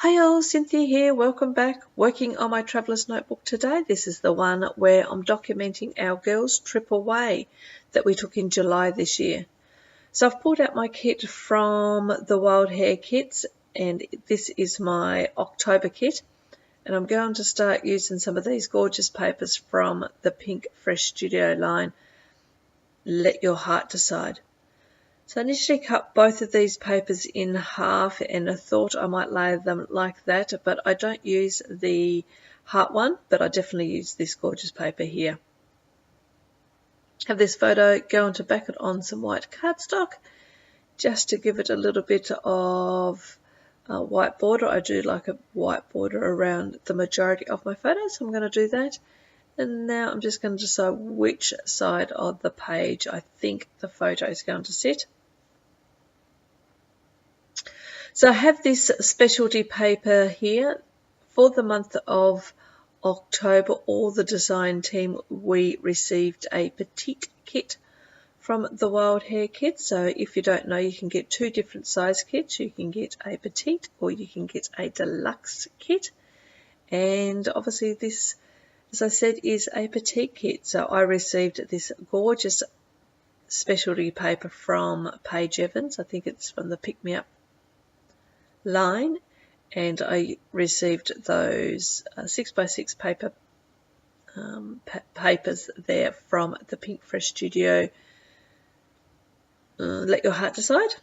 Hi all, Cynthia here, welcome back. Working on my traveller's notebook today. This is the one where I'm documenting our girls' trip away that we took in July this year. So I've pulled out my kit from the Wild Hare Kits, and this is my October kit. And I'm going to start using some of these gorgeous papers from the Pink Fresh Studio line, Let Your Heart Decide. So I initially cut both of these papers in half, and I thought I might lay them like that, but I don't use the heart one, but I definitely use this gorgeous paper here. Have this photo, going to back it on some white cardstock just to give it a little bit of white border. I do like a white border around the majority of my photos, so I'm going to do that. And now I'm just going to decide which side of the page I think the photo is going to sit. So I have this specialty paper here for the month of October. All the design team, we received a petite kit from the Wild Hare Kits. So if you don't know, you can get two different size kits. You can get a petite or you can get a deluxe kit. And obviously this, as I said, is a petite kit. So I received this gorgeous specialty paper from Paige. I think it's from the Pick Me Up line, and I received those 6x6 paper papers there from the Pink Fresh Studio, Let Your Heart Decide.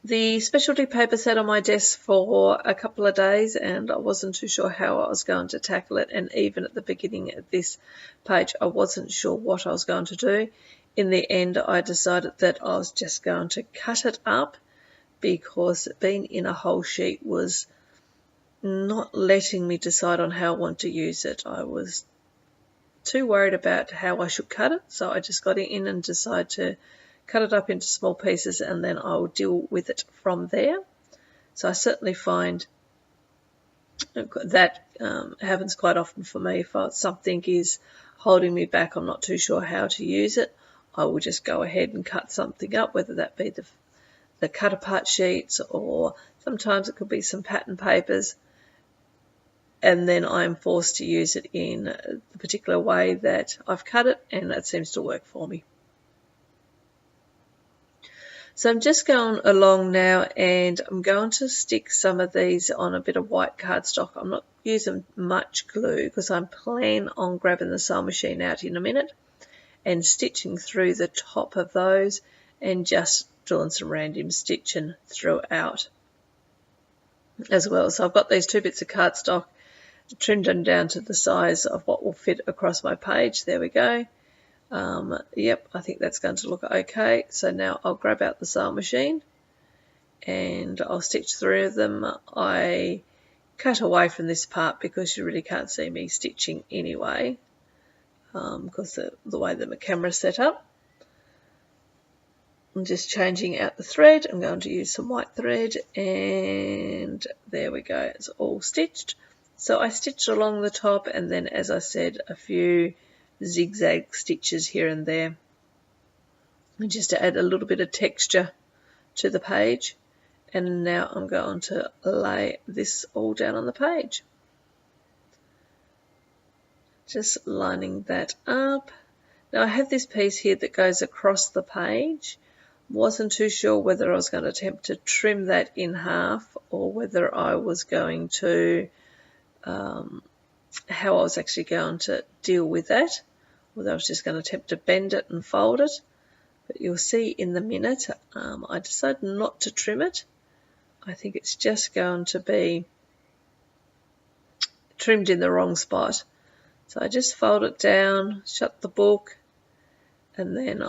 The specialty paper sat on my desk for a couple of days and I wasn't too sure how I was going to tackle it, and even at the beginning of this page I wasn't sure what I was going to do. In the end I decided that I was just going to cut it up, because being in a whole sheet was not letting me decide on how I want to use it. I was too worried about how I should cut it, so I just got it in and decided to cut it up into small pieces, and then I'll deal with it from there. So I certainly find that happens quite often for me. If something is holding me back, I'm not too sure how to use it, I will just go ahead and cut something up, whether that be the cut apart sheets, or sometimes it could be some pattern papers, and then I'm forced to use it in the particular way that I've cut it, and that seems to work for me. So I'm just going along now and I'm going to stick some of these on a bit of white cardstock. I'm not using much glue because I'm planning on grabbing the sewing machine out in a minute and stitching through the top of those and just doing some random stitching throughout as well. So I've got these two bits of cardstock, trimmed them down to the size of what will fit across my page. There we go. Yep, I think that's going to look okay. So now I'll grab out the sewing machine and I'll stitch through them. I cut away from this part because you really can't see me stitching anyway, because the way that my camera's set up. I'm just changing out the thread. I'm going to use some white thread, and there we go. It's all stitched. So I stitched along the top, and then, as I said, a few zigzag stitches here and there, and just to add a little bit of texture to the page. And now I'm going to lay this all down on the page. Just lining that up. Now I have this piece here that goes across the page. Wasn't too sure whether I was going to attempt to trim that in half or whether I was going to, how I was actually going to deal with that, whether I was just going to attempt to bend it and fold it. But you'll see in the minute, I decided not to trim it. I think it's just going to be trimmed in the wrong spot. So I just fold it down, shut the book, and then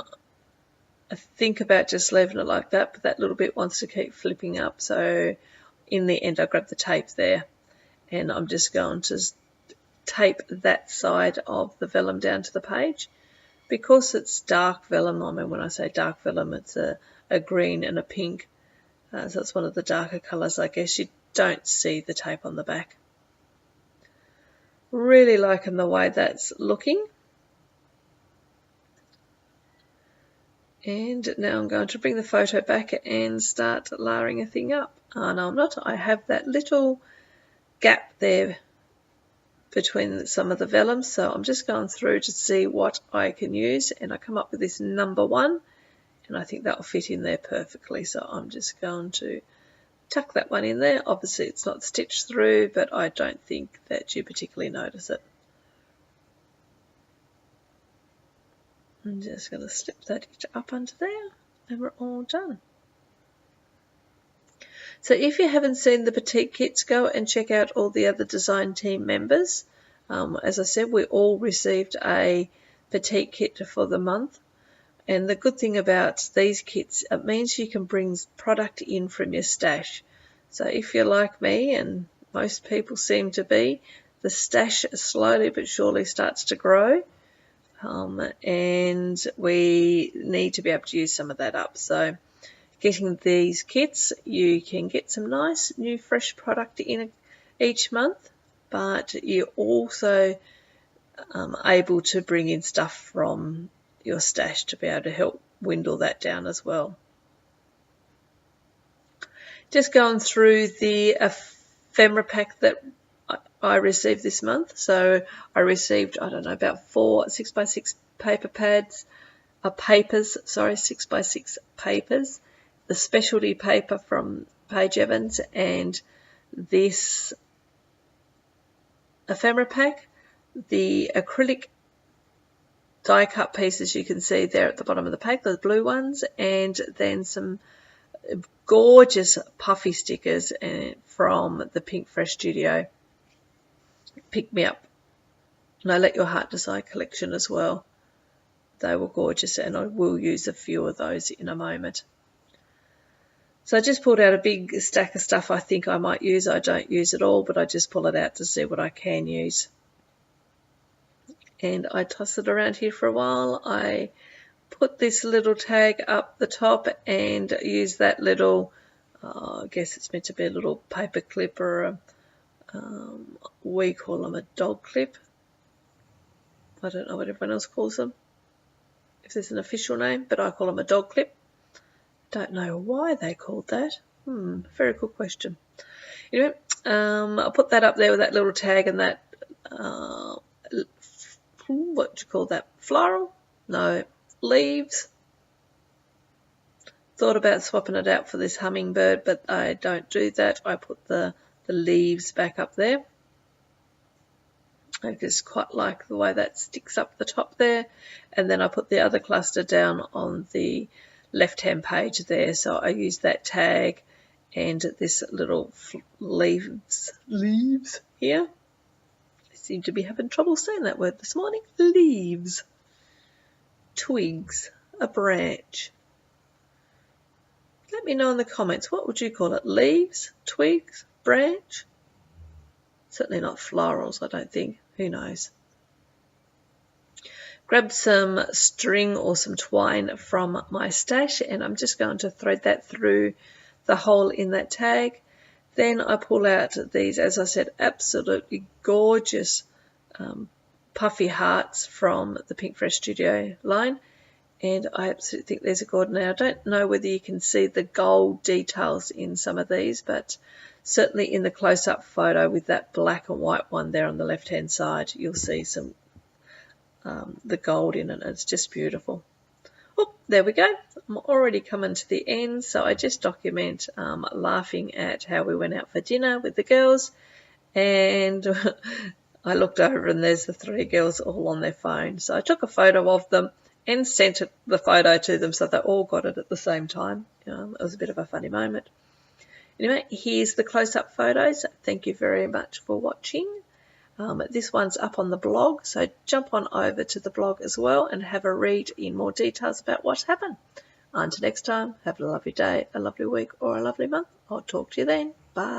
I think about just leaving it like that, but that little bit wants to keep flipping up. So in the end, I grab the tape there, and I'm just going to tape that side of the vellum down to the page. Because it's dark vellum, I mean, when I say dark vellum, it's a green and a pink. So it's one of the darker colours, I guess. You don't see the tape on the back. Really liking the way that's looking. And now I'm going to bring the photo back and start layering a thing up. Oh, no, I'm not. I have that little gap there between some of the vellum, so I'm just going through to see what I can use, and I come up with this number 1, and I think that will fit in there perfectly, so I'm just going to tuck that one in there. Obviously it's not stitched through, but I don't think that you particularly notice it. I'm just going to slip that up under there, and we're all done. So if you haven't seen the petite kits, go and check out all the other design team members. As I said, we all received a petite kit for the month. And the good thing about these kits, it means you can bring product in from your stash. So if you're like me, and most people seem to be, the stash slowly but surely starts to grow. And we need to be able to use some of that up. So getting these kits, you can get some nice new fresh product in each month, but you're also able to bring in stuff from your stash to be able to help dwindle that down as well. Just going through the ephemera pack that I received this month. So I received, I don't know, about 4 6x6 paper pads, 6x6 papers, the specialty paper from Paige Evans, and this ephemera pack, the acrylic die cut pieces you can see there at the bottom of the pack, the blue ones, and then some gorgeous puffy stickers from the Pink Fresh Studio Pick Me Up No Let Your Heart Decide collection as well. They were gorgeous, and I will use a few of those in a moment. So I just pulled out a big stack of stuff I think I might use. I don't use it all, but I just pull it out to see what I can use. And I toss it around here for a while. I put this little tag up the top and use that little, I guess it's meant to be a little paper clip, or we call them a dog clip. I don't know what everyone else calls them, if there's an official name, but I call them a dog clip. Don't know why they called that. Very good question. Anyway, I'll put that up there with that little tag and that, what do you call that? Floral? No, leaves. Thought about swapping it out for this hummingbird, but I don't do that. I put the leaves back up there. I just quite like the way that sticks up the top there. And then I put the other cluster down on the left-hand page there. So I use that tag and this little leaves here. I seem to be having trouble saying that word this morning. Leaves, twigs, a branch. Let me know in the comments, what would you call it? Leaves, twigs, branch? Certainly not florals, I don't think. Who knows? Grab some string or some twine from my stash, and I'm just going to thread that through the hole in that tag. Then I pull out these, as I said, absolutely gorgeous puffy hearts from the Pink Fresh Studio line. And I absolutely think these are gorgeous. Now, I don't know whether you can see the gold details in some of these, but certainly in the close-up photo with that black and white one there on the left-hand side, you'll see some the gold in it. It's just beautiful. Oh, there we go. I'm already coming to the end, so I just document laughing at how we went out for dinner with the girls, and I looked over and there's the 3 girls all on their phone. So I took a photo of them and sent the photo to them so they all got it at the same time. It was a bit of a funny moment. Anyway, here's the close-up photos. Thank you very much for watching. This one's up on the blog, so jump on over to the blog as well and have a read in more details about what's happened. Until next time, have a lovely day, a lovely week, or a lovely month. I'll talk to you then. Bye.